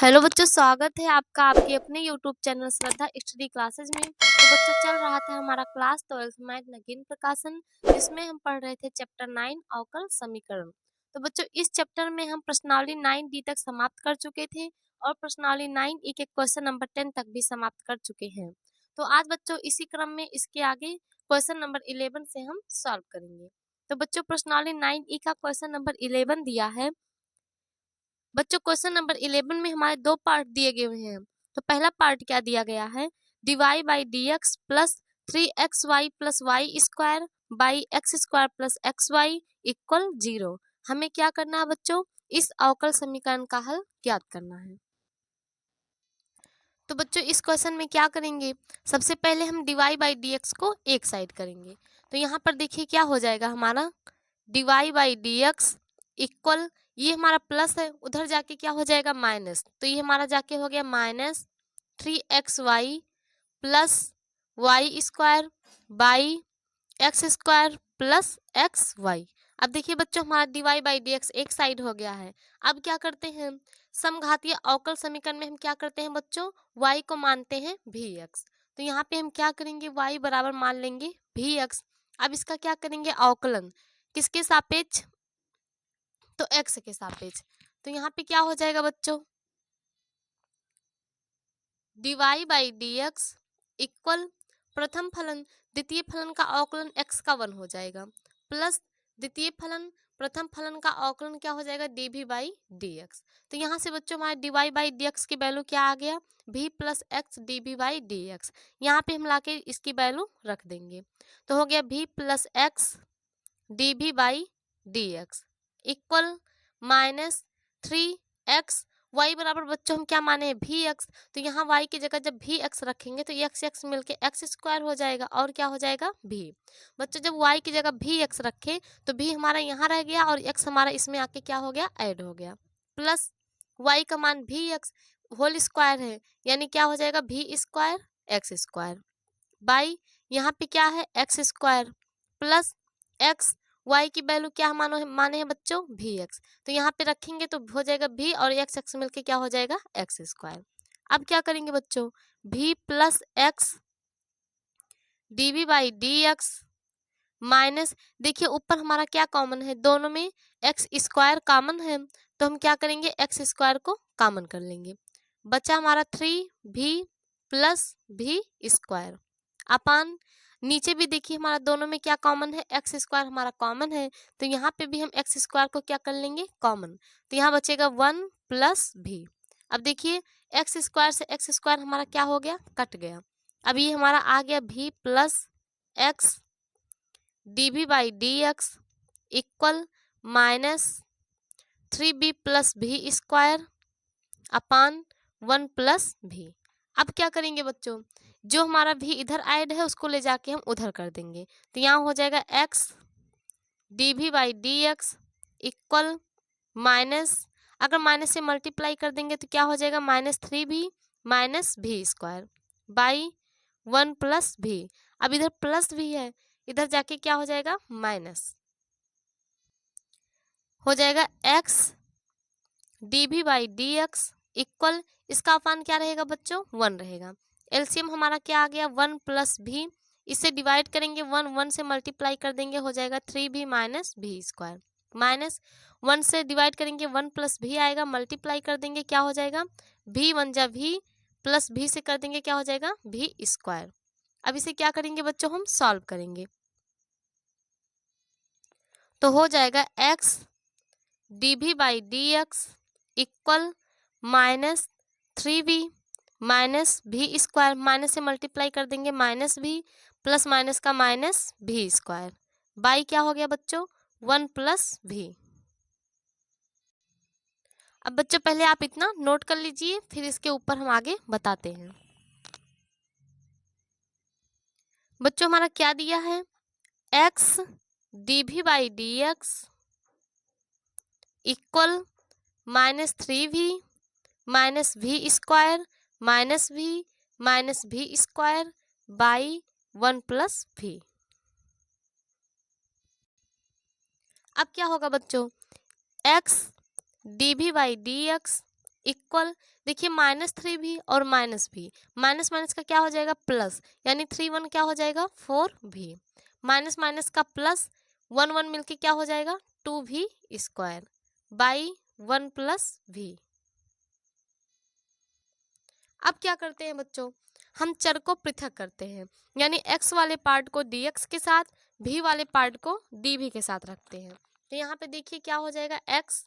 Hello बच्चों, स्वागत है आपका आपके अपने यूट्यूब चैनल श्रद्धा स्टडी क्लासेज में। तो बच्चों, चल रहा था हमारा क्लास 12th मैथ नगीन प्रकाशन, जिसमें हम पढ़ रहे थे चैप्टर 9 अवकल समीकरण। तो बच्चों, इस चैप्टर में हम प्रश्नावली 9D तक समाप्त कर चुके थे और प्रश्नावली 9E के क्वेश्चन नंबर 10 तक भी समाप्त कर चुके हैं। तो आज बच्चों इसी क्रम में इसके आगे क्वेश्चन नंबर 11 से हम सॉल्व करेंगे। तो बच्चों, प्रश्नावली 9E का क्वेश्चन नंबर 11 दिया है। बच्चों, क्वेश्चन नंबर 11 में हमारे दो पार्ट दिए गए हुए हैं। तो पहला पार्ट क्या दिया गया है, dy by d x plus 3xy plus Y square by x square plus x y equal 0। हमें क्या करना है बच्चों, इस अवकल समीकरण का हल ज्ञात करना है। तो बच्चों, इस क्वेश्चन में क्या करेंगे, सबसे पहले हम dy बाई डी एक्स को एक साइड करेंगे। तो यहाँ पर देखिए क्या हो जाएगा हमारा, dy by d x equal, ये हमारा प्लस है, उधर जाके क्या हो जाएगा माइनस, तो ये हमारा जाके हो गया minus 3xy plus Y square by x square plus x y. अब देखिए बच्चों, हमारा dy बाई डी एक्स एक साइड हो गया है। अब क्या करते हैं, समघातीय अवकल समीकरण में हम क्या करते हैं बच्चों, y को मानते हैं vx। तो यहाँ पे हम क्या करेंगे, y बराबर मान लेंगे vx। अब इसका क्या करेंगे अवकलन, किसके सापेक्ष, तो x के सापेक्ष। तो यहाँ पे क्या हो जाएगा बच्चों, dy by d x equal, प्रथम फलन द्वितीय फलन का अवकलन x का 1 हो जाएगा प्लस द्वितीय फलन प्रथम फलन का अवकलन क्या हो जाएगा dv बाई डी एक्स। तो यहाँ से बच्चों हमारे dy बाई डी एक्स की वैल्यू क्या आ गया, v plus x dv by d x. यहाँ पे हम लाके इसकी वैल्यू रख देंगे, तो हो गया v plus x dv by d x equal minus 3x, y बराबर बच्चों हम क्या माने हैं vx। तो यहाँ y की जगह जब vx रखेंगे तो x मिलके x स्क्वायर हो जाएगा और क्या हो जाएगा v। बच्चों जब y की जगह vx रखे तो v हमारा यहाँ रह गया और x हमारा इसमें आके क्या हो गया ऐड हो गया, प्लस y का मान vx होल स्क्वायर है, यानी क्या हो जाएगा v square x square by यहाँ पे क्या है x square plus x, y की वैल्यू क्या माने हैं बच्चों vx। तो यहाँ पे रखेंगे तो हो जाएगा v और x मिलके क्या हो जाएगा x स्क्वायर। अब क्या करेंगे बच्चों, v plus x dv by d x minus, देखिए ऊपर हमारा क्या कॉमन है, दोनों में x स्क्वायर कॉमन है, तो हम क्या करेंगे x स्क्वायर को कॉमन कर लेंगे। बचा हमारा 3v plus v square upon, नीचे भी देखिए हमारा दोनों में क्या कॉमन है, एक्स स्क्वायर हमारा कॉमन है, तो यहाँ पे भी हम एक्स स्क्वायर को क्या कर लेंगे कॉमन, तो यहाँ बचेगा 1 प्लस भी। अब देखिए एक्स स्क्वायर से एक्स स्क्वायर हमारा क्या हो गया, कट गया। अब ये हमारा आ गया भी plus x dv by d x equal minus 3b plus भी स्क्वायर अपान 1 प्लस भी। अब क्या करेंगे बच्चों, जो हमारा भी इधर ऐड है उसको ले जाके हम उधर कर देंगे, तो यहाँ हो जाएगा x dv by d x equal minus, अगर माइनस से मल्टीप्लाई कर देंगे तो क्या हो जाएगा माइनस 3b माइनस भी स्क्वायर बाई 1 प्लस भी। अब इधर प्लस भी है, इधर जाके क्या हो जाएगा माइनस, हो जाएगा x dv by d x equal, इसका अपान क्या रहेगा बच्चों 1 रहेगा। एलसीएम हमारा क्या आ गया 1 प्लस भी, इससे डिवाइड करेंगे 1 से मल्टीप्लाई कर देंगे हो जाएगा 3b माइनस भी स्क्वायर माइनस 1 से डिवाइड करेंगे 1 प्लस भी आएगा, मल्टीप्लाई कर देंगे क्या हो जाएगा भी 1 जा भी प्लस भी से कर देंगे क्या हो जाएगा भी स्क्वायर। अब इसे क्या करेंगे बच्चों, हम सॉल्व करेंगे, तो हो जाएगा x dv by d x equal minus 3b minus भी स्क्वायर, माइनस से मल्टीप्लाई कर देंगे माइनस भी प्लस माइनस का माइनस भी स्क्वायर बाई क्या हो गया बच्चों 1 प्लस भी। अब बच्चों पहले आप इतना नोट कर लीजिए, फिर इसके ऊपर हम आगे बताते हैं। बच्चों हमारा क्या दिया है, x dv by d x equal minus 3v minus भी स्क्वायर माइनस भी स्क्वायर बाई 1 प्लस भी। अब क्या होगा बच्चों, x dv by d x equal, देखिए -3 भी और माइनस भी, माइनस माइनस का क्या हो जाएगा प्लस, यानी 3 1 क्या हो जाएगा 4 भी, माइनस माइनस का प्लस, 1 1 मिलके क्या हो जाएगा 2v square by 1 plus v। अब क्या करते हैं बच्चों, हम चर को पृथक करते हैं, यानी x वाले पार्ट को dx के साथ, v वाले पार्ट को dv के साथ रखते हैं। तो यहाँ पे देखिए क्या हो जाएगा x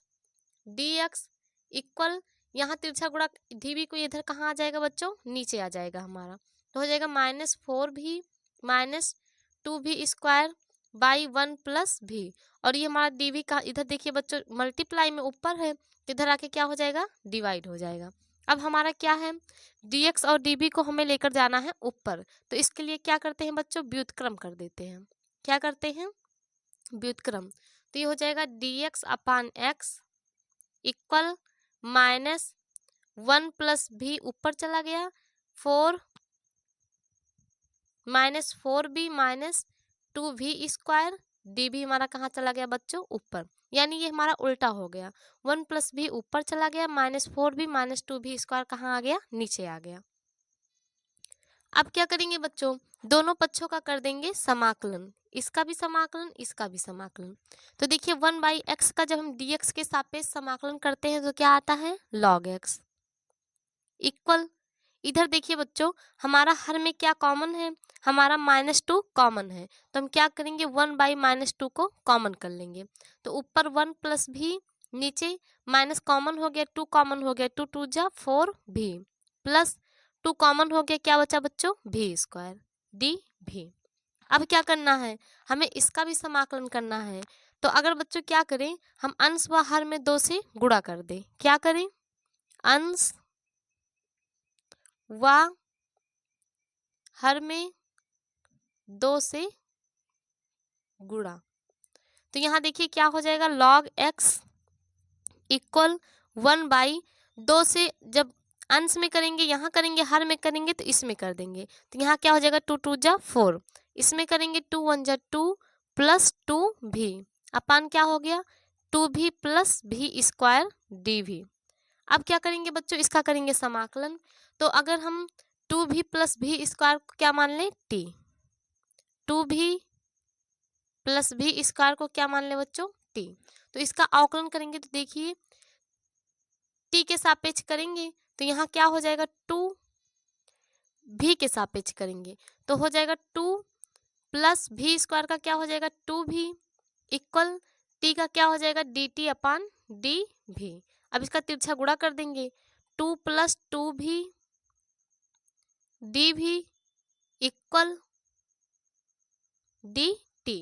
dx इक्वल, यहाँ तिरछा गुणा dv को इधर कहाँ आ जाएगा बच्चों, नीचे आ जाएगा हमारा, तो हो जाएगा -4v minus 2v square by 1 plus v, और ये हमारा dv का इधर देखिए बच्चों मल्टीप्लाई में ऊपर है, तो इधर आके क्या हो जाएगा डिवाइड हो जाएगा। अब हमारा क्या है, dx और dv को हमें लेकर जाना है ऊपर, तो इसके लिए क्या करते हैं बच्चों, व्युत्क्रम कर देते हैं। क्या करते हैं, व्युत्क्रम, तो ये हो जाएगा dx अपान x इक्वल -1 प्लस v ऊपर चला गया, 4 -4b minus 2v square, dv हमारा कहाँ चला गया बच्चों ऊपर, यानी ये हमारा उल्टा हो गया, 1 प्लस v ऊपर चला गया, -4b माइनस 2v स्क्वायर कहाँ आ गया, नीचे आ गया। अब क्या करेंगे बच्चों, दोनों पक्षों का कर देंगे समाकलन, इसका भी समाकलन इसका भी समाकलन। तो देखिए 1/x का जब हम dx के सापेक्ष समाकलन करते हैं तो क्या आता है log x इक्वल, इधर देखिए बच्चों हमारा हर में क्या कॉमन है, हमारा -2 कॉमन है, तो हम क्या करेंगे 1/-2 को कॉमन कर लेंगे, तो ऊपर 1 प्लस भी, नीचे माइनस कॉमन हो गया 2 कॉमन हो गया, 2 2 जा 4 भी प्लस 2 कॉमन हो गया, क्या बचा बच्चों v स्क्वायर डी भी। अब क्या करना है, हमें इसका भी समाकलन करना है, तो अगर बच्चों क्या करें, हम अंश व हर में 2 से गुणा कर दें, क्या करें अंश व हर में 2 से गुणा, तो यहाँ देखिए क्या हो जाएगा log x इक्वल 1/2 से, जब अंश में करेंगे यहाँ करेंगे, हर में करेंगे तो इसमें कर देंगे, तो यहाँ क्या हो जाएगा 2 2 जा 4, इसमें करेंगे 2 1 जा 2 प्लस 2 भी अपान क्या हो गया 2v plus v square dv। अब क्या करेंगे बच्चों, इसका करेंगे समाकलन, तो अगर हम 2v प्लस v स्क्वायर को क्या मान लें t, 2v plus v square को क्या मान लें बच्चों t, तो इसका अवकलन करेंगे तो देखिए t के सापेक्ष करेंगे तो यहाँ क्या हो जाएगा 2 v के सापेक्ष करेंगे तो हो जाएगा 2 प्लस v स्क्वायर का क्या हो जाएगा 2v इक्वल t का क्या हो जाएगा dt अपान dv। अब इसका तिरछा गुणा कर देंगे 2 plus 2v dv equal dt।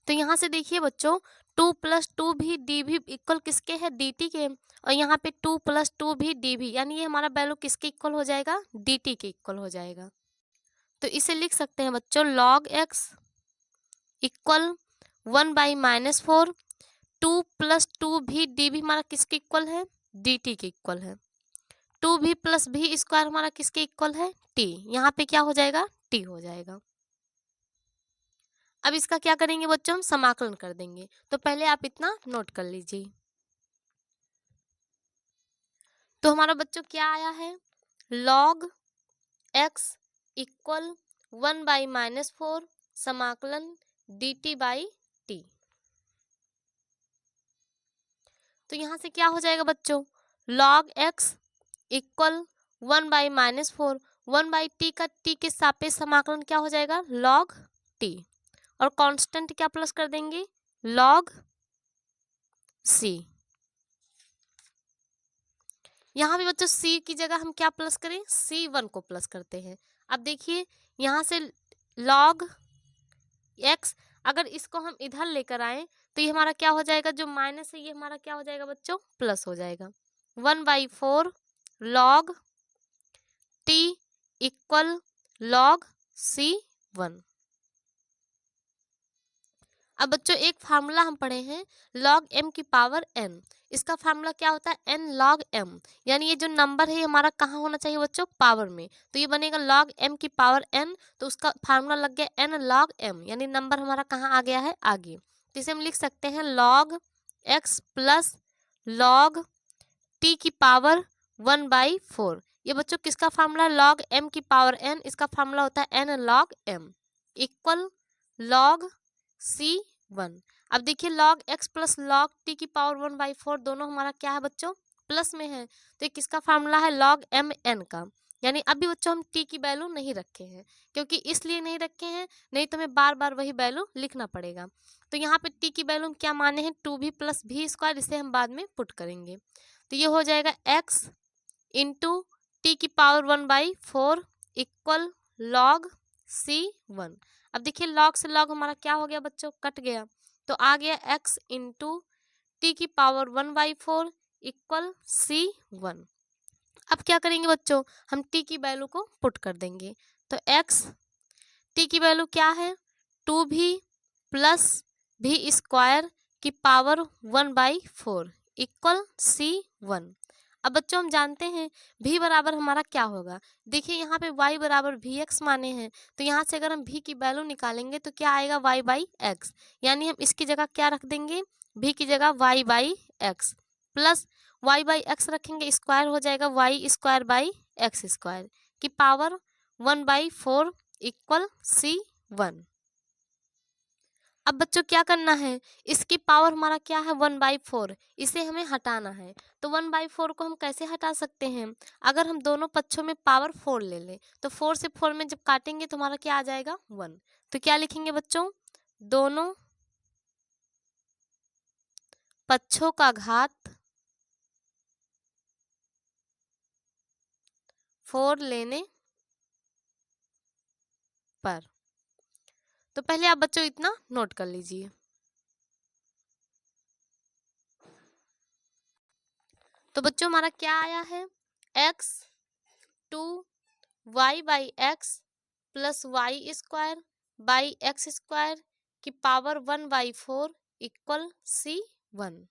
तो यहाँ से देखिए बच्चों 2 प्लस 2v dv इक्वल किसके है dt के, और यहाँ पे 2 प्लस 2v dv यानी ये हमारा वैल्यू किसके इक्वल हो जाएगा dt के इक्वल हो जाएगा। तो इसे लिख सकते हैं बच्चों log x equal 1/-4, 2 plus 2v dv हमारा किसके इक्वल है dt के इक्वल है, 2v प्लस v स्क्वायर हमारा किसके इक्वल है t, यहाँ पे क्या हो जाएगा t हो जाएगा। अब इसका क्या करेंगे बच्चों, हम समाकलन कर देंगे, तो पहले आप इतना नोट कर लीजिए। तो हमारा बच्चों क्या आया है log x इक्वल 1/-4 समाकलन dt बाई t। तो यहाँ से क्या हो जाएगा बच्चों log x इक्वल 1/-4, 1/t का t के सापेक्ष समाकलन क्या हो जाएगा log t, और कांस्टेंट क्या प्लस कर देंगे log c। यहाँ भी बच्चों c की जगह हम क्या प्लस करें c1 को प्लस करते हैं। अब देखिए यहाँ से log x अगर इसको हम इधर लेकर आए तो ये हमारा क्या हो जाएगा, जो माइनस है ये हमारा क्या हो जाएगा बच्चों प्लस हो जाएगा, 1/4 log t equal log c1। अब बच्चों एक फार्मूला हम पढ़े हैं log m की पावर n, इसका फार्मूला क्या होता है n log m, यानी ये जो नंबर है हमारा कहाँ होना चाहिए बच्चों पावर में, तो ये बनेगा log m की पावर n, तो उसका फार्मूला लग गया n log m, यानी नंबर हमारा कहाँ आ गया है आगे, तो इसे हम लिख सकते हैं log x plus log T की पावर 1/4। ये बच्चों किसका फार्मूला? log m की पावर n, इसका फार्मूला होता है n log m equal log c1। अब देखिए log x plus log t की पावर 1/4 दोनों हमारा क्या है बच्चों? प्लस में है, तो ये किसका फार्मूला है? log m n का। यानी अभी बच्चों हम t की वैल्यू नहीं रखे हैं, क्योंकि इसलिए नहीं रखे हैं, नहीं तो हमें बार बार वही वैल्यू लिखना पड़ेगा। तो यहाँ पे t की वैल्यू हम क्या माने हैं? 2v प्लस v स्क्वायर, इसे हम बाद में पुट करेंगे। तो ये हो जाएगा x इंटू टी की पावर 1/4 इक्वल log c1। अब देखिए log से log हमारा क्या हो गया बच्चों? कट गया, तो आ गया x इंटू टी की पावर 1/4 इक्वल c1। अब क्या करेंगे बच्चों? हम t की वैल्यू को पुट कर देंगे। तो x t की वैल्यू क्या है? 2v प्लस v स्क्वायर की पावर 1/4 इक्वल c1। अब बच्चों हम जानते हैं v बराबर हमारा क्या होगा? देखिए यहाँ पे y बराबर vx माने हैं, तो यहाँ से अगर हम v की वैल्यू निकालेंगे तो क्या आएगा? y/x। यानी हम इसकी जगह क्या रख देंगे? v की जगह y/x प्लस y/x रखेंगे, स्क्वायर हो जाएगा y² x² की पावर 1/4 इक्वल c1। अब बच्चों क्या करना है? इसकी पावर हमारा क्या है? 1/4, इसे हमें हटाना है। तो 1/4 को हम कैसे हटा सकते हैं? अगर हम दोनों पक्षों में पावर 4 ले लें, तो 4 से 4 में जब काटेंगे तो हमारा क्या आ जाएगा? 1। तो क्या लिखेंगे बच्चों? दोनों पक्षों का घात 4 लेने पर। तो पहले आप बच्चों इतना नोट कर लीजिए। तो बच्चों हमारा क्या आया है? x 2 y/x प्लस y² की पावर 1/4 इक्वल c1।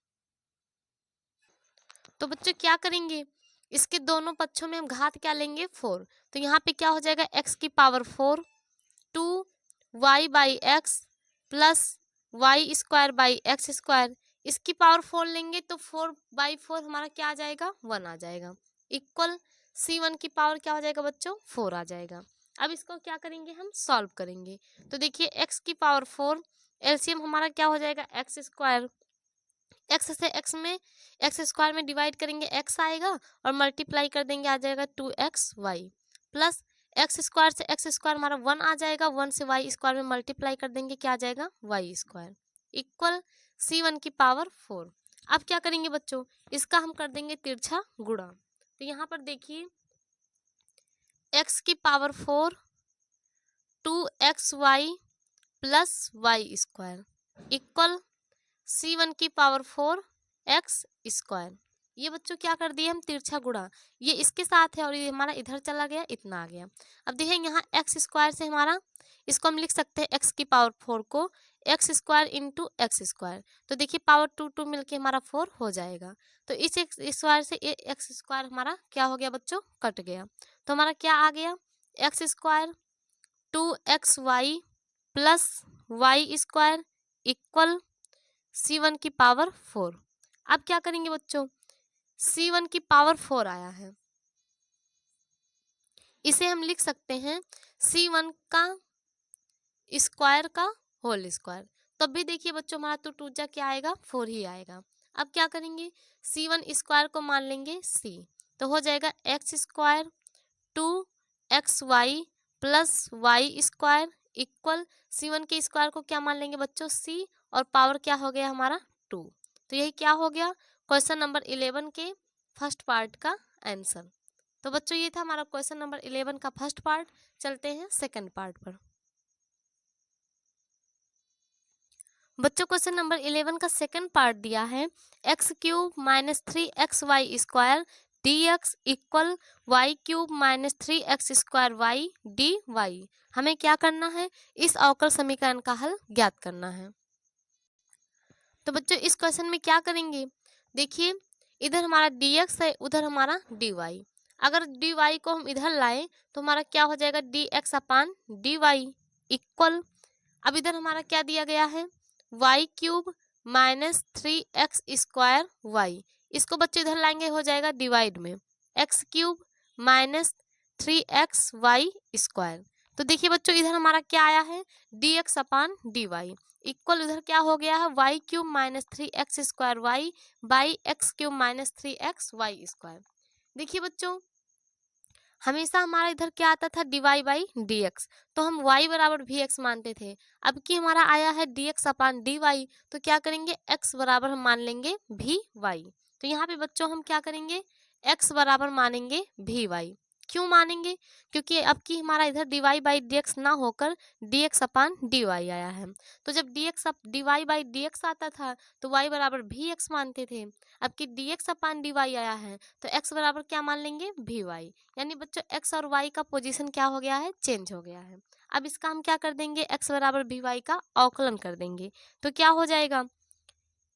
तो बच्चों क्या करेंगे? इसके दोनों पक्षों में हम घात क्या लेंगे? 4। तो यहाँ पे क्या हो जाएगा? x की पावर 4 2 y/x प्लस y²/x², इसकी पावर 4 लेंगे तो 4/4 हमारा क्या आ जाएगा? 1 आ जाएगा इक्वल c1 की पावर क्या हो जाएगा बच्चों? 4 आ जाएगा। अब इसको क्या करेंगे? हम सॉल्व करेंगे। तो देखिए x की पावर 4, एलसीएम हमारा क्या हो जाएगा? x²। x से x² में डिवाइड करेंगे x आएगा, और मल्टीप्लाई कर देंगे आ जाएगा 2xy प्लस x² से x² हमारा 1 आ जाएगा, 1 से y² में मल्टीप्लाई कर देंगे क्या आ जाएगा? y² इक्वल c1 की पावर 4। अब क्या करेंगे बच्चों? इसका हम कर देंगे तिरछा गुणा। तो यहाँ पर देखिए x की power 4 2xy plus y² equal c1 की पावर 4 x²। ये बच्चों क्या कर दिए हम? तिरछा गुणा। ये इसके साथ है और ये हमारा इधर चला गया, इतना आ गया। अब देखिए यहाँ x² से हमारा, इसको हम लिख सकते हैं x की पावर 4 को x² इंटू x²। तो देखिए पावर 2 मिलके हमारा 4 हो जाएगा। तो इस x² से x² हमारा क्या हो गया बच्चों? कट गया। तो हमारा क्या आ गया? x² 2xy plus y² equal c1 की पावर 4। अब क्या करेंगे बच्चों? c1 की पावर 4 आया है, इसे हम लिख सकते हैं c1 का स्क्वायर का होल स्क्वायर। तब भी देखिए बच्चों हमारा तो 2 जा क्या आएगा? 4 ही आएगा। अब क्या करेंगे? c1 स्क्वायर को मान लेंगे c, तो हो जाएगा x² 2xy plus y² equal c1 के स्क्वायर को क्या मान लेंगे बच्चों? c, और पावर क्या हो गया हमारा? 2। तो यही क्या हो गया? क्वेश्चन नंबर 11 के फर्स्ट पार्ट का आंसर। तो बच्चों ये था हमारा क्वेश्चन नंबर 11 का फर्स्ट पार्ट। चलते हैं सेकंड पार्ट पर। बच्चों क्वेश्चन नंबर 11 का सेकंड पार्ट दिया है x³ - 3xy² dx equal y³ - 3x² dy। हमें क्या करना है? इस अवकल समीकरण का हल ज्ञात करना है। तो बच्चों इस क्वेश्चन में क्या करेंगे? देखिए इधर हमारा dx है, उधर हमारा dy। अगर dy को हम इधर लाएं तो हमारा क्या हो जाएगा? dx/dy इक्वल, अब इधर हमारा क्या दिया गया है? y³ - 3x² y इसको बच्चे इधर लाएंगे, हो जाएगा डिवाइड में x cube minus 3xy square. तो देखिए बच्चों इधर हमारा क्या आया है, dx अपान dy इक्वल इधर क्या हो गया है, y cube minus 3x square y by x cube minus 3xy square. देखिए बच्चों हमेशा हमारा इधर क्या आता था, dy बाई dx, तो हम y बराबर भी x मानते थे। अब कि हमारा आया है dx अपान dy, तो क्या करेंगे, x बराबर हम मान लेंगे भी y। तो यहाँ पे बच्चों हम क्या करेंगे, x बराबर मानेंगे भी y। क्यों मानेंगे, क्योंकि अब की हमारा इधर dy बाई dx ना होकर dx अपान dy आया है। तो जब dy बाई dx आता था तो y बराबर भी x मानते थे। अब कि dx अपान dy आया है तो x बराबर क्या मान लेंगे, भी y। यानी बच्चों x और y का पोजीशन क्या हो गया है, चेंज हो गया है। अब इसका हम क्या कर देंगे, x बराबर भी y का अवकलन कर देंगे। तो क्या हो जाएगा,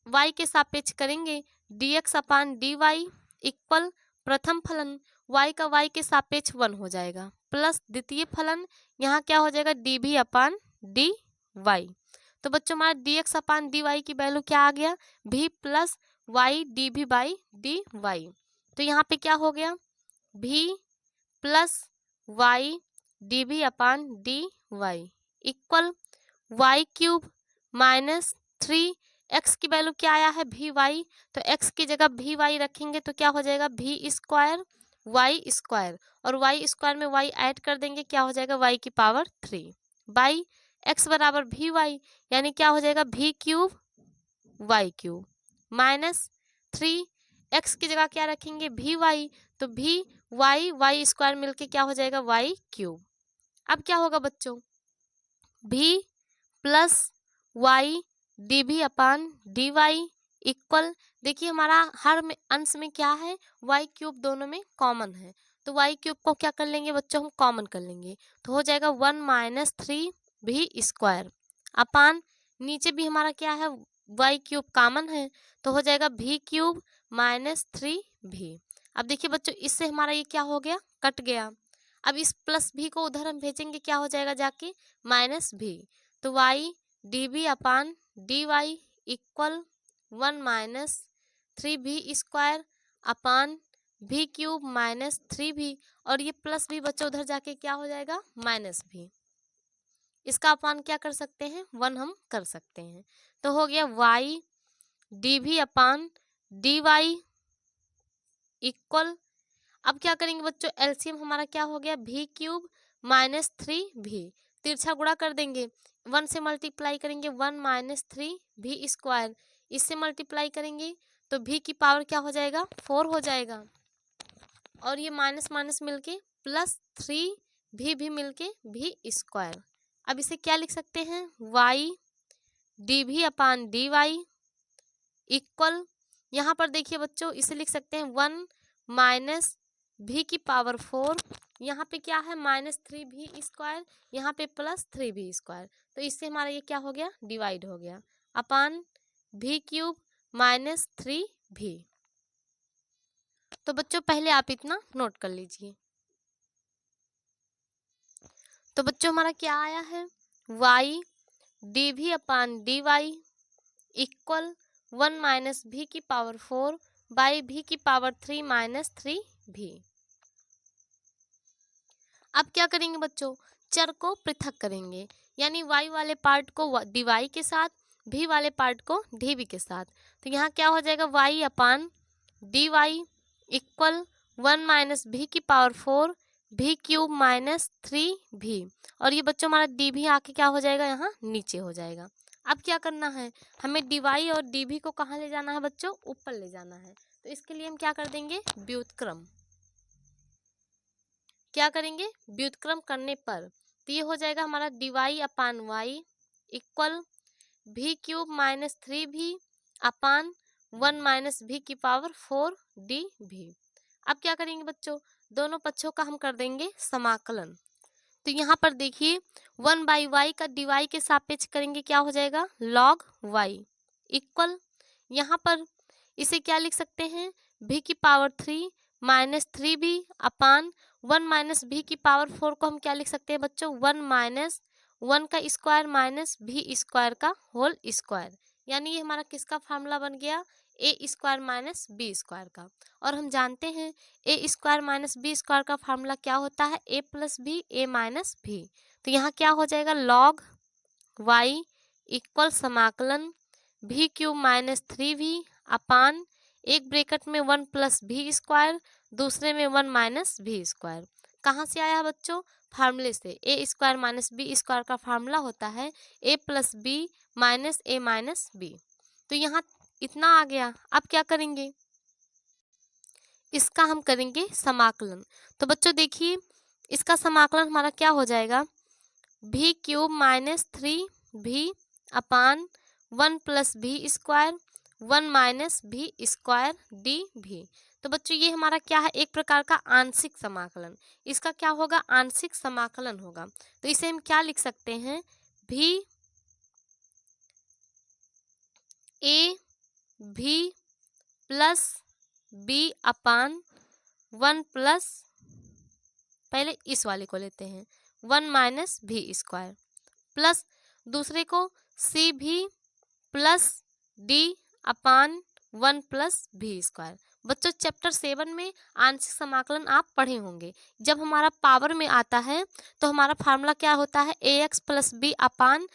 y के सापेक्ष करेंगे dx अपान dy इक्वल प्रथम फलन y का y के सापेक्ष 1 हो जाएगा, प्लस द्वितीय फलन यहाँ क्या हो जाएगा, dv अपान dy। तो बच्चों हमारा dx अपान dy की वैल्यू क्या आ गया, v plus y dv by dy। तो यहाँ पे क्या हो गया, v प्लस वाई डी भी upon d y equal y cube minus 3x की वैल्यू क्या आया है, भी वाई। तो x की जगह भी वाई रखेंगे तो क्या हो जाएगा, भी स्क्वायर वाई स्क्वायर, और वाई स्क्वायर में वाई ऐड कर देंगे, क्या हो जाएगा, वाई की पावर 3 बाई एक्स बराबर भी वाई, यानी क्या हो जाएगा, भी cube Y cube minus 3x की जगह क्या रखेंगे, भी वाई, तो भी वाई वाई स्क्वायर मिलके क्या हो जाएगा, वाई क्यूब। अब क्या होगा बच्चों, भी प्लस वाई डी भी अपान डी वाई इक्वल, देखिए हमारा हर में अंश में क्या है, वाई क्यूब दोनों में कॉमन है, तो वाई क्यूब को क्या कर लेंगे बच्चों, हम कॉमन कर लेंगे, तो हो जाएगा 1 माइनस 3 भी स्क्वायर अपान नीचे भी हमारा क्या है, वाई क्यूब कॉमन है, तो हो जाएगा भी क्यूब माइनस 3 भी। अब देखिए बच्चों इससे हमारा ये क्या हो गया, कट गया। अब इस प्लस भी को उधर हम भेजेंगे, क्या हो जाएगा जाके माइनस भी, तो वाई डी बी अपान डी वाई इक्वल 1 माइनस 3 भी स्क्वायर अपान भी क्यूब माइनस 3 भी, और ये प्लस भी बच्चों उधर जाके क्या हो जाएगा, माइनस भी। इसका अपान क्या कर सकते हैं, 1 हम कर सकते हैं, तो हो गया वाई डी भी अपान डी वाई इक्वल, अब क्या करेंगे बच्चों, एलसीएम हमारा क्या हो गया, भी क्यूब माइनस 3 भी, तिरछा गुणा कर देंगे, 1 से मल्टीप्लाई करेंगे 1 माइनस 3 भी स्क्वायर, इससे मल्टीप्लाई करेंगे तो भी की पावर क्या हो जाएगा, 4 हो जाएगा, और ये माइनस माइनस मिलके प्लस 3 भी मिलके भी स्क्वायर। अब इसे क्या लिख सकते हैं, वाई डी भी अपान डी वाई इक्वल, यहाँ पर देखिए बच्चों इसे लिख सकते हैं 1 माइनस भी की पावर 4, यहाँ पे क्या है माइनस 3 भी स्क्वायर, यहाँ पे प्लस 3 भी स्क्वायर, तो इससे हमारा ये क्या हो गया, डिवाइड हो गया अपान भी क्यूब माइनस 3 भी। तो बच्चों पहले आप इतना नोट कर लीजिए। तो बच्चों हमारा क्या आया है, वाई डी भी upon d y equal 1 minus भी की पावर 4 बाई भी की पावर 3 माइनस 3 भी। अब क्या करेंगे बच्चों, चर को पृथक करेंगे, यानी y वाले पार्ट को dy के साथ, भी वाले पार्ट को dv के साथ, तो यहाँ क्या हो जाएगा, y अपान डी वाई इक्वल 1 माइनस भी की पावर 4 भी क्यूब माइनस 3 भी, और ये बच्चों हमारा dv आके क्या हो जाएगा, यहाँ नीचे हो जाएगा। अब क्या करना है, हमें dy और dv को कहाँ ले जाना है बच्चों, ऊपर ले जाना है, तो इसके लिए हम क्या कर देंगे, व्युत्क्रम, क्या करेंगे, व्युत्क्रम करने पर तो ये हो जाएगा हमारा dy अपान वाई इक्वल भी क्यूब माइनस 3 भी अपान 1 माइनस भी की पावर 4 डी भी। अब क्या करेंगे बच्चों, दोनों पक्षों का हम कर देंगे समाकलन, तो यहाँ पर देखिए 1 बाई वाई का dy के सापेक्ष करेंगे, क्या हो जाएगा, log y इक्वल, यहाँ पर इसे क्या लिख सकते हैं, भी की पावर 3 माइनस 3 भी अपान 1 माइनस भी की पावर 4 को हम क्या लिख सकते हैं बच्चों, 1 माइनस 1 का स्क्वायर माइनस भी स्क्वायर का होल स्क्वायर, यानी ये हमारा किसका फार्मूला बन गया, ए स्क्वायर माइनस बी स्क्वायर का। और हम जानते हैं ए स्क्वायर माइनस बी स्क्वायर का फार्मूला क्या होता है, ए प्लस बी ए माइनस भी। तो यहाँ क्या हो जाएगा, लॉग वाई इक्वल समाकलन भी क्यूब माइनस 3v अपान एक ब्रैकेट में 1 प्लस भी स्क्वायर, दूसरे में 1 माइनस भी स्क्वायर। कहाँ से आया बच्चों, फार्मूले से। ए स्क्वायर माइनस बी स्क्वायर का फार्मूला होता है ए प्लस बी माइनस ए माइनस बी। तो यहाँ इतना आ गया। अब क्या करेंगे, इसका हम करेंगे समाकलन। तो बच्चों देखिए इसका समाकलन हमारा क्या हो जाएगा, भी क्यूब माइनस 3v अपान 1 प्लस भी स्क्वायर 1 माइनस भी स्क्वायर डी भी। तो बच्चों ये हमारा क्या है, एक प्रकार का आंशिक समाकलन। इसका क्या होगा, आंशिक समाकलन होगा। तो इसे हम क्या लिख सकते हैं, भी ए भी प्लस बी अपान 1 प्लस, पहले इस वाले को लेते हैं 1 माइनस भी स्क्वायर, प्लस दूसरे को सी भी प्लस डी अपान 1 प्लस भी स्क्वायर। बच्चों चैप्टर 7 में आंशिक समाकलन आप पढ़े होंगे। जब हमारा पावर में आता है तो हमारा फार्मूला क्या होता है, ए एक्स प्लस बी अपान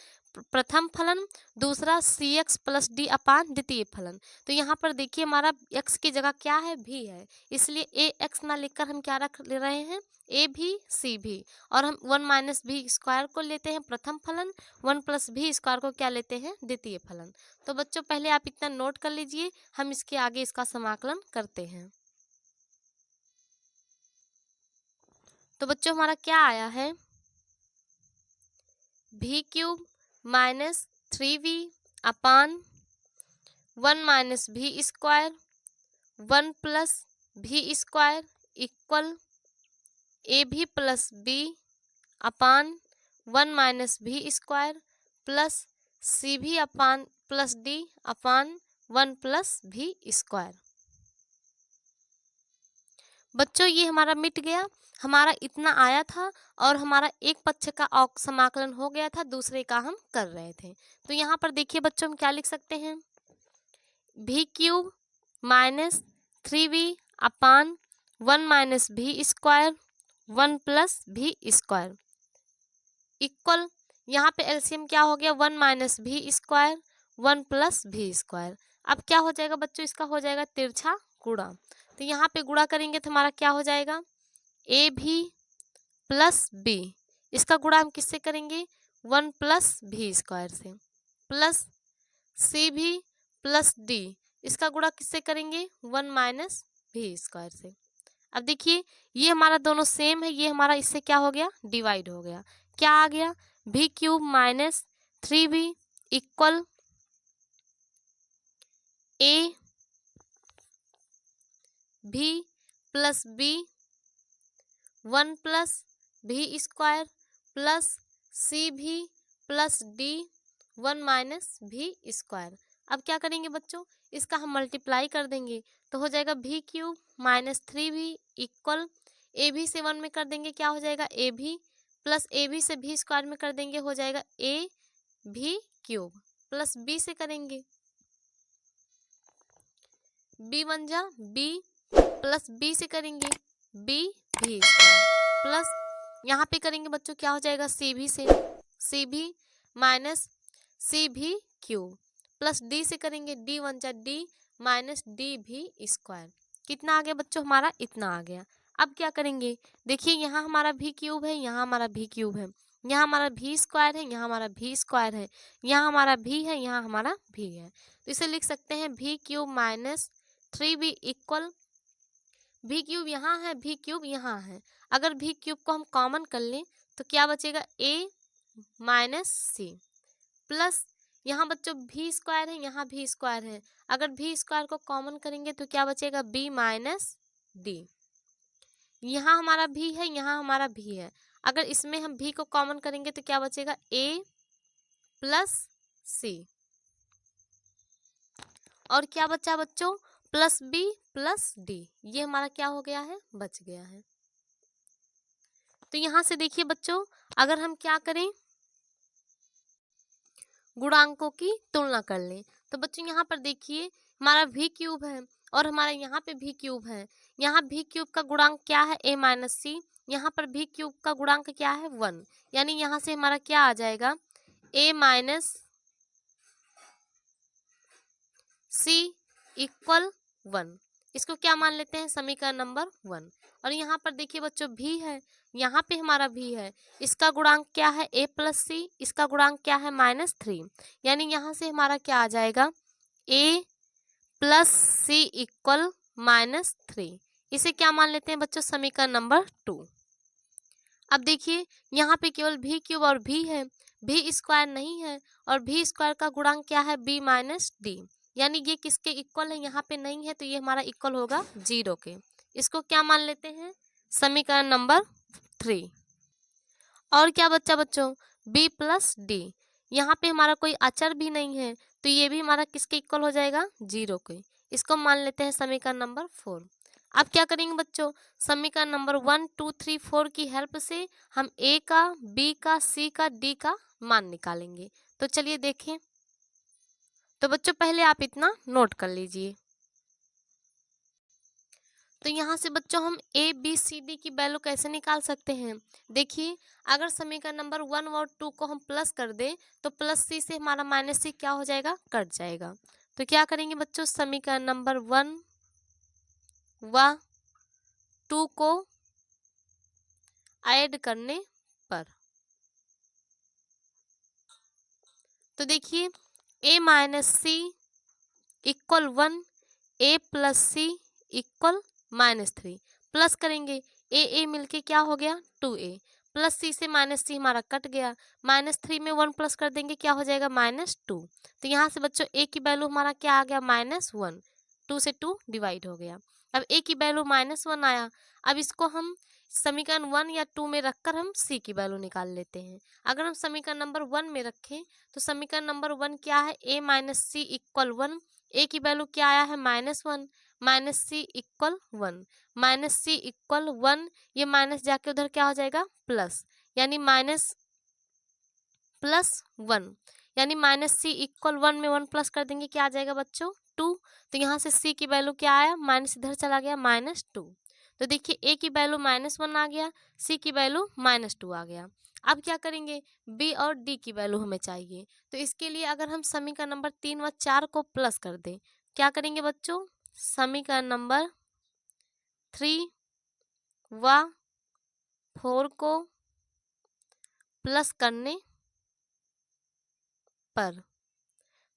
प्रथम फलन, दूसरा सी एक्स प्लस डी अपान द्वितीय फलन। तो यहाँ पर देखिए हमारा एक्स की जगह क्या है, भी है, इसलिए ए एक्स ना लिखकर हम क्या रख ले रहे हैं, ए भी सी भी। और हम 1 माइनस भी स्क्वायर को लेते हैं प्रथम फलन, 1 प्लस भी स्क्वायर को क्या लेते हैं, द्वितीय फलन। तो बच्चों पहले आप इतना नोट कर लीजिए, हम इसके आगे इसका समाकलन करते हैं। तो बच्चों हमारा क्या आया है, भी क्यूब माइनस 3v अपान 1 माइनस भी स्क्वायर 1 प्लस भी स्क्वायर इक्वल ए भी प्लस बी अपान 1 माइनस भी स्क्वायर प्लस सी भी अपान प्लस डी अपान 1 प्लस भी स्क्वायर। बच्चों ये हमारा मिट गया, हमारा इतना आया था और हमारा एक पक्ष का समाकलन हो गया था, दूसरे का हम कर रहे थे। तो यहाँ पर देखिए बच्चों हम क्या लिख सकते हैं, भी क्यूब माइनस 3v अपान 1 माइनस भी स्क्वायर 1 प्लस भी स्क्वायर इक्वल, यहाँ पे एलसीएम क्या हो गया, 1 माइनस भी स्क्वायर 1 प्लस भी स्क्वायर। अब क्या हो जाएगा बच्चों, इसका हो जाएगा तिरछा गुणा। तो यहाँ पे गुणा करेंगे तो हमारा क्या हो जाएगा, ए भी प्लस बी, इसका गुणा हम किससे करेंगे, 1 प्लस भी स्क्वायर से, प्लस सी भी प्लस डी, इसका गुणा किससे करेंगे, 1 माइनस भी स्क्वायर से। अब देखिए ये हमारा दोनों सेम है, ये हमारा इससे क्या हो गया, डिवाइड हो गया। क्या आ गया, भी क्यूब माइनस 3v इक्वल ए भी प्लस बी 1 प्लस भी स्क्वायर प्लस सी भी प्लस डी 1 माइनस भी स्क्वायर। अब क्या करेंगे बच्चों, इसका हम मल्टीप्लाई कर देंगे तो हो जाएगा भी क्यूब माइनस 3v इक्वल ए भी से 1 में कर देंगे, क्या हो जाएगा ए भी प्लस ए भी से भी स्क्वायर में कर देंगे, हो जाएगा ए भी क्यूब प्लस बी से करेंगे बी 1 जा बी प्लस बी से करेंगे बी भी स्क्वायर प्लस यहाँ पे करेंगे बच्चों क्या हो जाएगा, सी भी से सी भी माइनस सी भी क्यूब प्लस डी से करेंगे डी 1 जा डी माइनस डी भी स्क्वायर। कितना आ गया बच्चों, हमारा इतना आ गया। अब क्या करेंगे, देखिए यहाँ हमारा भी क्यूब है, यहाँ हमारा भी क्यूब है, यहाँ हमारा भी स्क्वायर है, यहाँ हमारा भी स्क्वायर है, यहाँ हमारा भी है, यहाँ हमारा भी है। तो इसे लिख सकते हैं भी क्यूब माइनस 3v इक्वल भी क्यूब यहाँ है, भी क्यूब यहाँ है, अगर भी क्यूब को हम कॉमन कर लें तो क्या बचेगा, a माइनस सी प्लस यहाँ बच्चों भी स्क्वायर है, यहाँ भी स्क्वायर है, अगर भी स्क्वायर को कॉमन करेंगे तो क्या बचेगा, b माइनस डी। यहाँ हमारा भी है, यहाँ हमारा भी है, अगर इसमें हम भी को कॉमन करेंगे तो क्या बचेगा, a प्लस सी और क्या बचा बच्चों, प्लस बी प्लस डी। ये हमारा क्या हो गया है, बच गया है। तो यहां से देखिए बच्चों अगर हम क्या करें, गुणांकों की तुलना कर लें तो बच्चों यहाँ पर देखिए हमारा v क्यूब है और हमारा यहाँ पे v क्यूब है। यहाँ v क्यूब का गुणांक क्या है a माइनस सी, यहाँ पर v क्यूब का गुणांक क्या है 1, यानी यहाँ से हमारा क्या आ जाएगा a माइनस सी इक्वल 1। इसको क्या मान लेते हैं समीकरण नंबर 1। और यहाँ पर देखिए बच्चों भी है, यहाँ पे हमारा भी है, इसका गुणांक क्या है a प्लस सी, इसका गुणांक क्या है -3, यानी यहाँ से हमारा क्या आ जाएगा a प्लस सी इक्वल -3। इसे क्या मान लेते हैं बच्चों समीकरण नंबर 2। अब देखिए यहाँ पे केवल भी क्यूब और भी है, भी स्क्वायर नहीं है, और भी स्क्वायर का गुणांक क्या है b माइनस डी, यानी ये किसके इक्वल है, यहाँ पे नहीं है तो ये हमारा इक्वल होगा 0 के। इसको क्या मान लेते हैं समीकरण नंबर 3। और क्या बच्चा बच्चों b प्लस डी, यहाँ पे हमारा कोई अचर भी नहीं है तो ये भी हमारा किसके इक्वल हो जाएगा 0 के। इसको मान लेते हैं समीकरण नंबर 4। अब क्या करेंगे बच्चों समीकरण नंबर 1 2 3 4 की हेल्प से हम a का b का c का d का मान निकालेंगे। तो चलिए देखें। तो बच्चों पहले आप इतना नोट कर लीजिए। तो यहाँ से बच्चों हम a b c d की वैल्यू कैसे निकाल सकते हैं। देखिए अगर समीकरण नंबर 1 और 2 को हम प्लस कर दें तो प्लस c से हमारा माइनस c क्या हो जाएगा कट जाएगा। तो क्या करेंगे बच्चों समीकरण नंबर 1 व 2 को ऐड करने पर, तो देखिए a minus c equal 1, a plus c equal -3, plus करेंगे a मिलके क्या हो गया 2a, प्लस सी से माइनस सी हमारा कट गया, -3 में 1 प्लस कर देंगे क्या हो जाएगा -2। तो यहाँ से बच्चों a की वैल्यू हमारा क्या आ गया -1, 2 से 2 डिवाइड हो गया। अब a की वैल्यू -1 आया। अब इसको हम समीकरण 1 या 2 में रखकर हम c की वैल्यू निकाल लेते हैं। अगर हम समीकरण नंबर 1 में रखें तो समीकरण नंबर 1 क्या है a minus c equal 1, a की वैल्यू क्या आया है -1, minus c equal 1, minus c equal 1, ये माइनस जाके उधर क्या हो जाएगा प्लस, यानी माइनस प्लस 1, यानी माइनस सी इक्वल 1 में 1 प्लस कर देंगे क्या आ जाएगा बच्चों 2। तो यहाँ से c की वैल्यू क्या आया माइनस इधर चला गया -2। तो देखिए a की वैल्यू -1 आ गया, c की वैल्यू -2 आ गया। अब क्या करेंगे b और d की वैल्यू हमें चाहिए। तो इसके लिए अगर हम समीकरण नंबर 3 व 4 को प्लस कर दें, क्या करेंगे बच्चों समीकरण नंबर 3 व 4 को प्लस करने पर,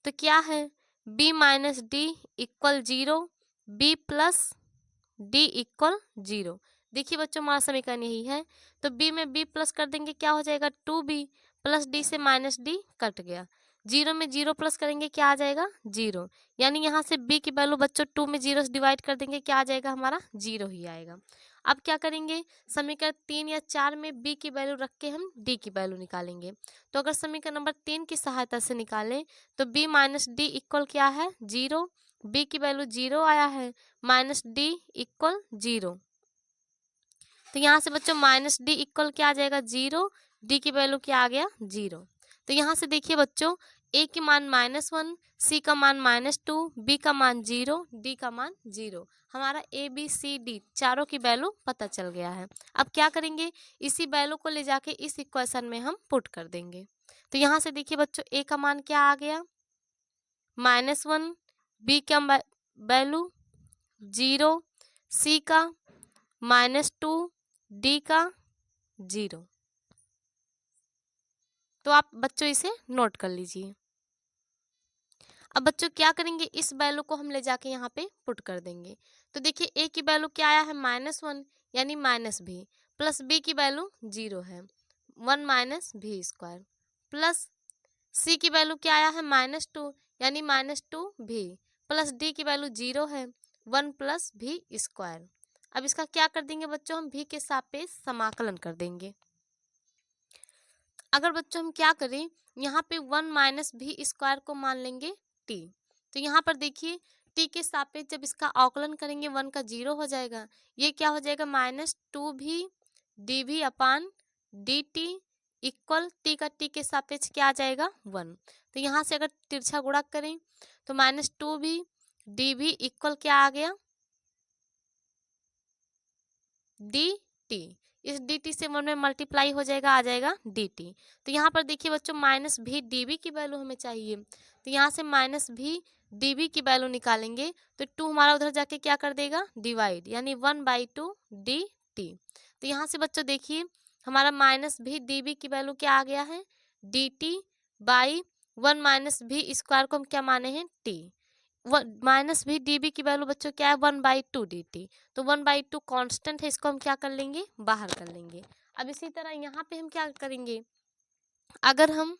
तो क्या है b minus D equal 0, b plus d equal 0। देखिए बच्चों हमारा समीकरण यही है, तो b में b प्लस कर देंगे क्या हो जाएगा 2b, प्लस d से माइनस d कट गया, 0 में 0 प्लस करेंगे क्या आ जाएगा 0, यानी यहाँ से b की वैल्यू बच्चों 2 में 0 से डिवाइड कर देंगे क्या आ जाएगा हमारा 0 ही आएगा। अब क्या करेंगे समीकरण 3 या 4 में b की वैल्यू रख के हम d की वैल्यू निकालेंगे। तो अगर समीकरण नंबर 3 की सहायता से निकालें तो b माइनस डी इक्वल क्या है 0, b की वैल्यू 0 आया है, माइनस डी इक्वल 0। तो यहाँ से बच्चों माइनस डी इक्वल क्या आ जाएगा 0, डी की वैल्यू क्या आ गया 0। तो यहाँ से देखिए बच्चों a की मान -1, c का मान -2, b का मान 0, d का मान 0, हमारा a b c d चारों की वैल्यू पता चल गया है। अब क्या करेंगे इसी वैल्यू को ले जाके इस इक्वेशन में हम पुट कर देंगे। तो यहाँ से देखिए बच्चों a का मान क्या आ गया -1, b का वैल्यू 0, c का -2, डी का 0। तो आप बच्चों इसे नोट कर लीजिए। अब बच्चों क्या करेंगे इस वैल्यू को हम ले जाके यहाँ पे पुट कर देंगे। तो देखिए a की वैल्यू क्या आया है -1, यानी माइनस भी, प्लस b की वैल्यू 0 है 1 माइनस भी स्क्वायर, प्लस c की वैल्यू क्या आया है -2, यानी -2 भी, प्लस d की वैल्यू 0 है 1 प्लस भी स्क्वायर। अब इसका क्या कर देंगे बच्चों हम v के सापेक्ष समाकलन कर देंगे। अगर बच्चों हम क्या करें यहाँ पे 1 माइनस भी स्क्वायर को मान लेंगे t। तो यहाँ पर देखिए t के सापेक्ष जब इसका अवकलन करेंगे 1 का 0 हो जाएगा, ये क्या हो जाएगा -2 भी डी भी upon D T equal t का t के सापेक्ष क्या आ जाएगा 1। तो यहाँ से अगर तिरछा गुणा करें तो -2 भी डी भी इक्वल क्या आ गया, डी टी। इस डी टी से 1 में मल्टीप्लाई हो जाएगा, आ जाएगा डी टी। तो यहाँ पर देखिए बच्चों माइनस भी डी बी की वैल्यू हमें चाहिए, तो यहाँ से माइनस भी डी बी की वैल्यू निकालेंगे तो 2 हमारा उधर जाके क्या कर देगा, डिवाइड, यानी 1/2 डी टी। तो यहाँ से बच्चों देखिए हमारा माइनस भी डी बी की वैल्यू क्या आ गया है, डी टी बाई 1 माइनस भी स्क्वायर को हम क्या माने हैं, टी। माइनस भी डी बी की वैल्यू बच्चों क्या है, 1/2 डी टी। तो 1/2 कांस्टेंट है, इसको हम क्या कर लेंगे, बाहर कर लेंगे। अब इसी तरह यहाँ पे हम क्या करेंगे, अगर हम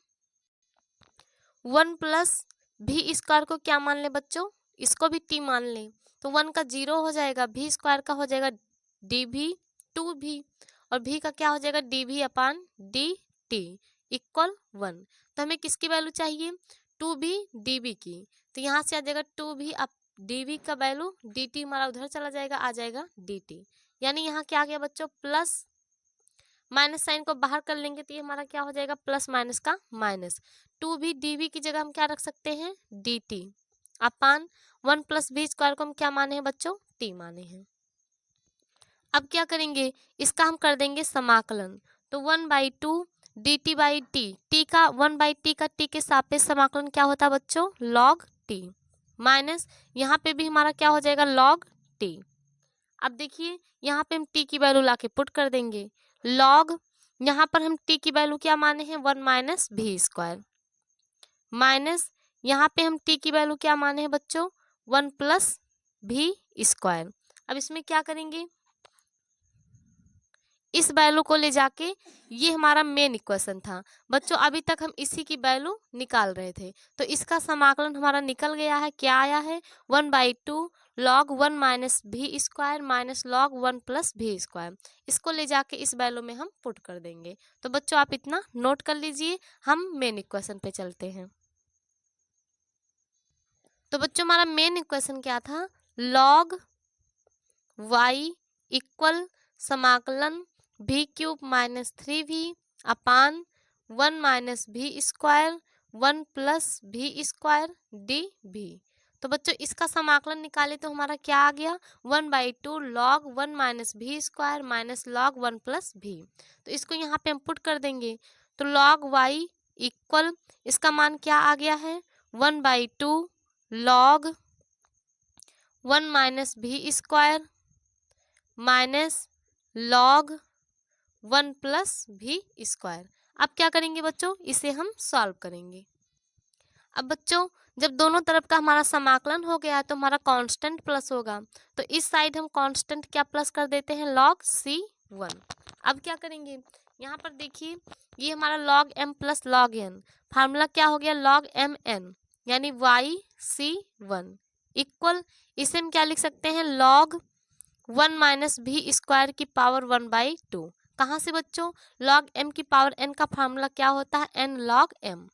1 प्लस भी स्क्वायर को क्या मान लें बच्चों, इसको भी टी मान लें, तो 1 का 0 हो जाएगा, भी स्क्वायर का हो जाएगा डी भी 2 भी, और भी का क्या हो जाएगा, डी भी अपान डी टी इक्वल 1। तो हमें किसकी वैल्यू चाहिए, 2 भी डी बी की। तो यहाँ से आ जाएगा 2 भी अब डी बी का वैल्यू डी टी हमारा उधर चला जाएगा, आ जाएगा डी टी। यानी यहाँ क्या आ गया बच्चों, प्लस माइनस साइन को बाहर कर लेंगे तो ये हमारा क्या हो जाएगा, प्लस माइनस का माइनस। 2 भी डी बी की जगह हम क्या रख सकते हैं, D T upon 1 plus B square को हम क्या माने हैं बच्चों, टी माने हैं। अब क्या करेंगे, इसका हम कर देंगे समाकलन। तो 1/2 D T by T, T का 1/t का टी के सापेक्ष समाकलन क्या होता है बच्चों, लॉग टी, माइनस यहाँ पे भी हमारा क्या हो जाएगा, लॉग टी। अब देखिए यहाँ पे हम टी की वैल्यू लाके पुट कर देंगे, लॉग यहाँ पर हम टी की वैल्यू क्या माने हैं, 1 माइनस भी स्क्वायर, माइनस यहाँ पे हम टी की वैल्यू क्या माने हैं बच्चों, 1 प्लस भी स्क्वायर। अब इसमें क्या करेंगे, इस वैल्यू को ले जाके, ये हमारा मेन इक्वेशन था बच्चों, अभी तक हम इसी की वैल्यू निकाल रहे थे, तो इसका समाकलन हमारा निकल गया है, क्या आया है, 1/2 लॉग 1 माइनस भी स्क्वायर माइनस लॉग 1 प्लस भी स्क्वायर। इसको ले जाके इस वैल्यू में हम पुट कर देंगे। तो बच्चों आप इतना नोट कर लीजिए, हम मेन इक्वेशन पे चलते हैं। तो बच्चों हमारा मेन इक्वेशन क्या था, लॉग y इक्वल समाकलन भी क्यूब माइनस 3v अपान 1 माइनस भी स्क्वायर 1 प्लस भी स्क्वायर डी भी। तो बच्चों इसका समाकलन निकाले तो हमारा क्या आ गया, 1/2 लॉग 1 माइनस भी स्क्वायर माइनस लॉग 1 प्लस भी। तो इसको यहाँ पे हम पुट कर देंगे, तो लॉग y इक्वल इसका मान क्या आ गया है, 1/2 लॉग 1 माइनस भी स्क्वायर माइनस लॉग 1 प्लस भी स्क्वायर। अब क्या करेंगे बच्चों, इसे हम सॉल्व करेंगे। अब बच्चों जब दोनों तरफ का हमारा समाकलन हो गया है तो हमारा कांस्टेंट प्लस होगा, तो इस साइड हम कांस्टेंट क्या प्लस कर देते हैं, लॉग c1। अब क्या करेंगे, यहाँ पर देखिए ये हमारा log m plus log n, formula क्या हो गया, लॉग m n, यानी y(c1) इक्वल, इसे हम क्या लिख सकते हैं, लॉग 1 माइनस भी स्क्वायर की पावर 1/2। कहाँ से बच्चों, लॉग m की पावर n का फार्मूला क्या होता है, n log m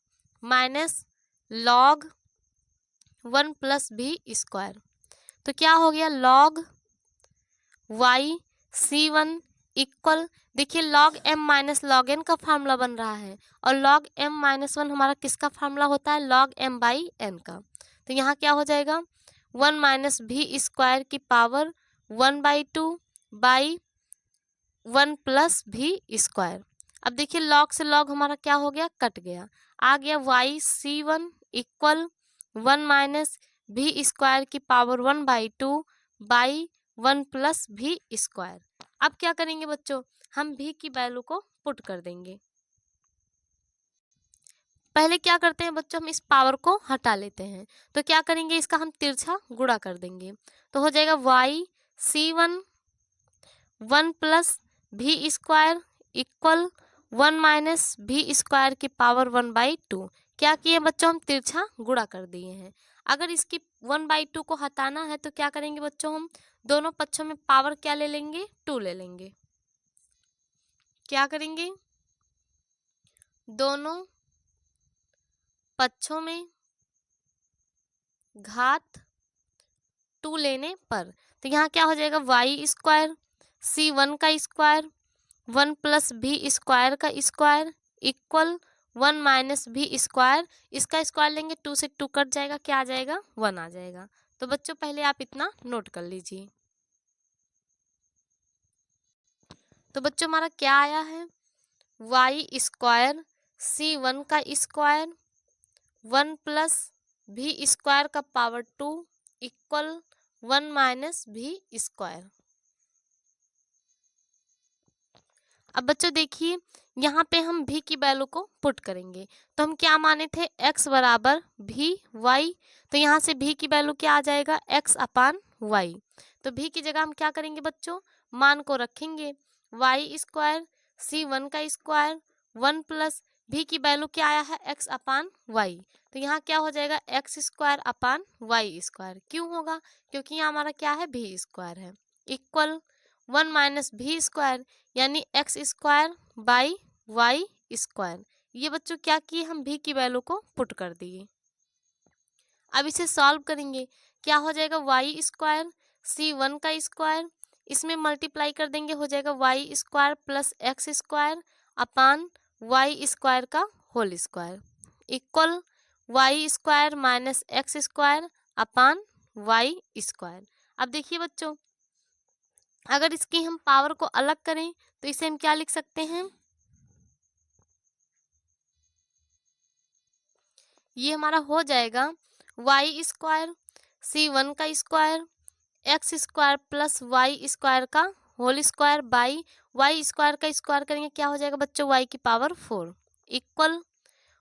minus log 1 plus भी स्क्वायर। तो क्या हो गया, लॉग y(c1) इक्वल, देखिए log m minus log n का फार्मूला बन रहा है, और लॉग m माइनस 1 हमारा किसका फार्मूला होता है, लॉग m बाई n का। तो यहाँ क्या हो जाएगा, 1 माइनस भी स्क्वायर की पावर 1/2 बाई 1 प्लस भी स्क्वायर। अब देखिए लॉग से लॉग हमारा क्या हो गया, कट गया, आ गया y(c1) इक्वल 1 माइनस भी स्क्वायर की पावर 1/2 बाई 1 प्लस भी स्क्वायर। अब क्या करेंगे बच्चों, हम भी की वैल्यू को पुट कर देंगे। पहले क्या करते हैं बच्चों, हम इस पावर को हटा लेते हैं, तो क्या करेंगे, इसका हम तिरछा गुणा कर देंगे, तो हो जाएगा y(c1) 1 प्लस भी स्क्वायर इक्वल 1 माइनस भी स्क्वायर की पावर 1/2। क्या किए बच्चों, हम तिरछा गुणा कर दिए हैं। अगर इसकी 1/2 को हटाना है तो क्या करेंगे बच्चों, हम दोनों पक्षों में पावर क्या ले लेंगे, 2 ले लेंगे। क्या करेंगे, दोनों पक्षों में घात 2 लेने पर, तो यहाँ क्या हो जाएगा, y² c1 का स्क्वायर 1 प्लस भी स्क्वायर का स्क्वायर इक्वल 1 माइनस भी स्क्वायर, इसका स्क्वायर लेंगे 2 से 2 कट जाएगा, क्या आ जाएगा, 1 आ जाएगा। तो बच्चों पहले आप इतना नोट कर लीजिए। तो बच्चों हमारा क्या आया है, वाई स्क्वायर C1 का स्क्वायर 1 प्लस भी स्क्वायर का पावर 2 इक्वल 1 माइनस भी स्क्वायर। अब बच्चों देखिए यहाँ पे हम भी की वैल्यू को पुट करेंगे, तो हम क्या माने थे, x बराबर भी वाई, तो यहाँ से भी की वैल्यू क्या आ जाएगा, x अपान वाई। तो भी की जगह हम क्या करेंगे बच्चों, मान को रखेंगे, वाई स्क्वायर C1 का स्क्वायर 1 प्लस भी की वैल्यू क्या आया है, x अपान वाई। तो यहाँ क्या हो जाएगा, x square upon y square. क्यों होगा, क्योंकि यहाँ हमारा क्या है, भी स्क्वायर है, इक्वल 1 माइनस भी स्क्वायर यानी x square by Y square. ये बच्चों क्या किए, हम भी की वैल्यू को पुट कर दिए। अब इसे सॉल्व करेंगे, क्या हो जाएगा, वाई स्क्वायर C1 का स्क्वायर, इसमें मल्टीप्लाई कर देंगे, हो जाएगा y square plus x square upon y square का whole square equal Y square minus x square upon y square. अब देखिए बच्चों, अगर इसकी हम पावर को अलग करें तो इसे हम क्या लिख सकते हैं, ये हमारा हो जाएगा वाई स्क्वायर C1 का square x square plus Y square का whole square by Y square का स्क्वायर करेंगे, क्या हो जाएगा बच्चों, वाई की power 4 equal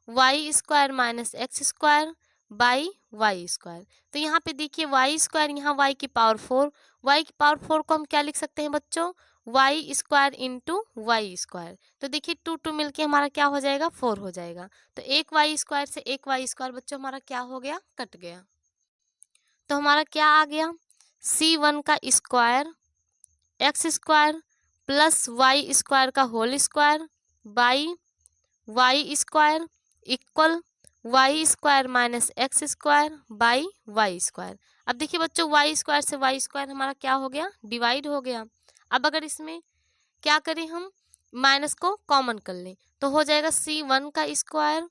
Y square minus x square by Y square. तो यहाँ पे देखिए वाई स्क्वायर, यहाँ वाई की पावर 4, वाई की पावर 4 को हम क्या लिख सकते हैं बच्चों, Y square into Y square. तो देखिए 2 2 मिलके हमारा क्या हो जाएगा, 4 हो जाएगा। तो एक वाई स्क्वायर से एक वाई स्क्वायर बच्चों हमारा क्या हो गया, कट गया। तो हमारा क्या आ गया, C1 का square x square plus Y square का whole square by Y square equal Y square minus x square by Y square. अब देखिए बच्चों, वाई स्क्वायर से वाई स्क्वायर हमारा क्या हो गया, डिवाइड हो गया। अब अगर इसमें क्या करें, हम माइनस को कॉमन कर लें, तो हो जाएगा C1 का square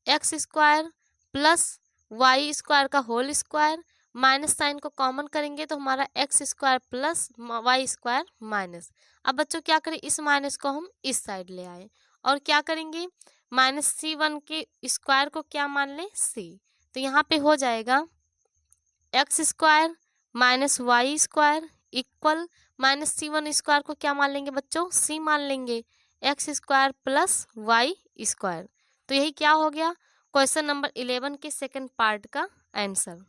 x square plus Y square का होल स्क्वायर, माइनस साइन को कॉमन करेंगे तो हमारा x square plus Y square minus. अब बच्चों क्या करें, इस माइनस को हम इस साइड ले आए और क्या करेंगे, माइनस C1 के स्क्वायर को क्या मान लें, C। तो यहाँ पे हो जाएगा x square minus y square equal minus C1 square को क्या मान लेंगे बच्चों, C मान लेंगे, x square plus Y square. तो यही क्या हो गया, क्वेश्चन नंबर 11 के सेकंड पार्ट का आंसर।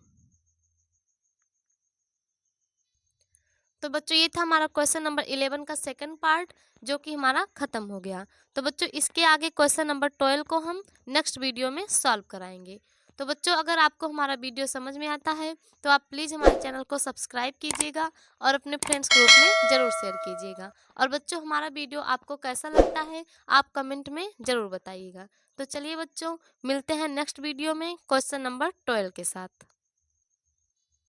तो बच्चों ये था हमारा क्वेश्चन नंबर 11 का सेकंड पार्ट, जो कि हमारा खत्म हो गया। तो बच्चों इसके आगे क्वेश्चन नंबर 12 को हम नेक्स्ट वीडियो में सॉल्व कराएंगे। तो बच्चों अगर आपको हमारा वीडियो समझ में आता है तो आप प्लीज़ हमारे चैनल को सब्सक्राइब कीजिएगा और अपने फ्रेंड्स ग्रुप में ज़रूर शेयर कीजिएगा। और बच्चों हमारा वीडियो आपको कैसा लगता है आप कमेंट में ज़रूर बताइएगा। तो चलिए बच्चों, मिलते हैं नेक्स्ट वीडियो में क्वेश्चन नंबर 12 के साथ।